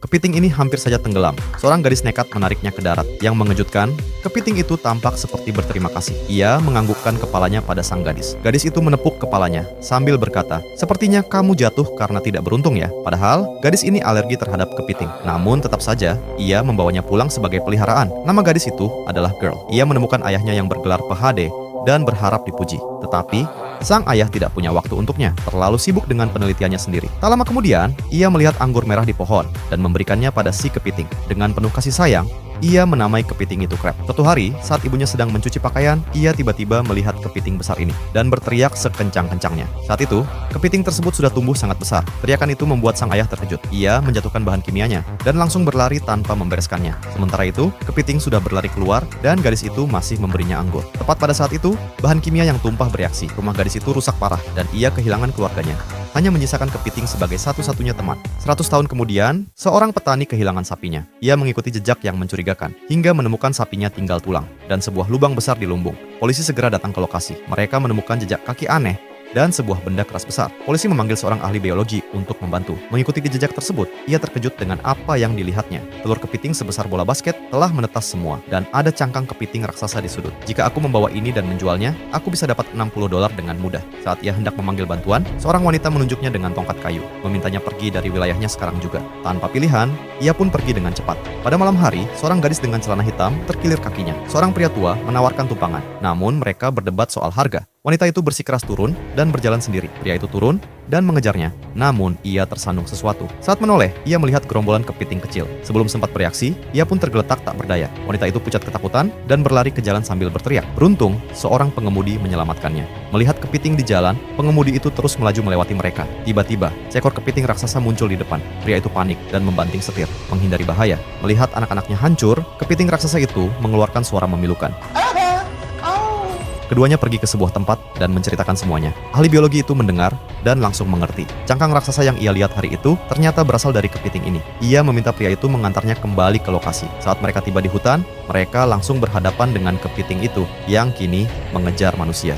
Kepiting ini hampir saja tenggelam. Seorang gadis nekat menariknya ke darat. Yang mengejutkan, kepiting itu tampak seperti berterima kasih. Ia menganggukkan kepalanya pada sang gadis. Gadis itu menepuk kepalanya sambil berkata, "Sepertinya kamu jatuh karena tidak beruntung ya." Padahal, gadis ini alergi terhadap kepiting. Namun tetap saja, ia membawanya pulang sebagai peliharaan. Nama gadis itu adalah Girl. Ia menemukan ayahnya yang bergelar PhD dan berharap dipuji. Tetapi, sang ayah tidak punya waktu untuknya, terlalu sibuk dengan penelitiannya sendiri. Tak lama kemudian, ia melihat anggur merah di pohon dan memberikannya pada si kepiting. Dengan penuh kasih sayang, ia menamai kepiting itu Crab. Suatu hari, saat ibunya sedang mencuci pakaian, ia tiba-tiba melihat kepiting besar ini dan berteriak sekencang-kencangnya. Saat itu, kepiting tersebut sudah tumbuh sangat besar. Teriakan itu membuat sang ayah terkejut. Ia menjatuhkan bahan kimianya dan langsung berlari tanpa membereskannya. Sementara itu, kepiting sudah berlari keluar dan gadis itu masih memberinya anggur. Tepat pada saat itu, bahan kimia yang tumpah bereaksi. Rumah gadis itu rusak parah dan ia kehilangan keluarganya. Hanya menyisakan kepiting sebagai satu-satunya teman. 100 tahun kemudian, seorang petani kehilangan sapinya. Ia mengikuti jejak yang mencurigakan, hingga menemukan sapinya tinggal tulang, dan sebuah lubang besar di lumbung. Polisi segera datang ke lokasi. Mereka menemukan jejak kaki aneh, dan sebuah benda keras besar. Polisi memanggil seorang ahli biologi untuk membantu. Mengikuti jejak tersebut, ia terkejut dengan apa yang dilihatnya. Telur kepiting sebesar bola basket telah menetas semua, dan ada cangkang kepiting raksasa di sudut. Jika aku membawa ini dan menjualnya, aku bisa dapat $60 dengan mudah. Saat ia hendak memanggil bantuan, seorang wanita menunjuknya dengan tongkat kayu, memintanya pergi dari wilayahnya sekarang juga. Tanpa pilihan, ia pun pergi dengan cepat. Pada malam hari, seorang gadis dengan celana hitam terkilir kakinya. Seorang pria tua menawarkan tumpangan, namun mereka berdebat soal harga. Wanita itu bersikeras turun dan berjalan sendiri. Pria itu turun dan mengejarnya. Namun, ia tersandung sesuatu. Saat menoleh, ia melihat gerombolan kepiting kecil. Sebelum sempat bereaksi, ia pun tergeletak tak berdaya. Wanita itu pucat ketakutan dan berlari ke jalan sambil berteriak. Beruntung, seorang pengemudi menyelamatkannya. Melihat kepiting di jalan, pengemudi itu terus melaju melewati mereka. Tiba-tiba, seekor kepiting raksasa muncul di depan. Pria itu panik dan membanting setir, menghindari bahaya. Melihat anak-anaknya hancur, kepiting raksasa itu mengeluarkan suara memilukan. Keduanya pergi ke sebuah tempat dan menceritakan semuanya. Ahli biologi itu mendengar dan langsung mengerti. Cangkang raksasa yang ia lihat hari itu ternyata berasal dari kepiting ini. Ia meminta pria itu mengantarnya kembali ke lokasi. Saat mereka tiba di hutan, mereka langsung berhadapan dengan kepiting itu yang kini mengejar manusia.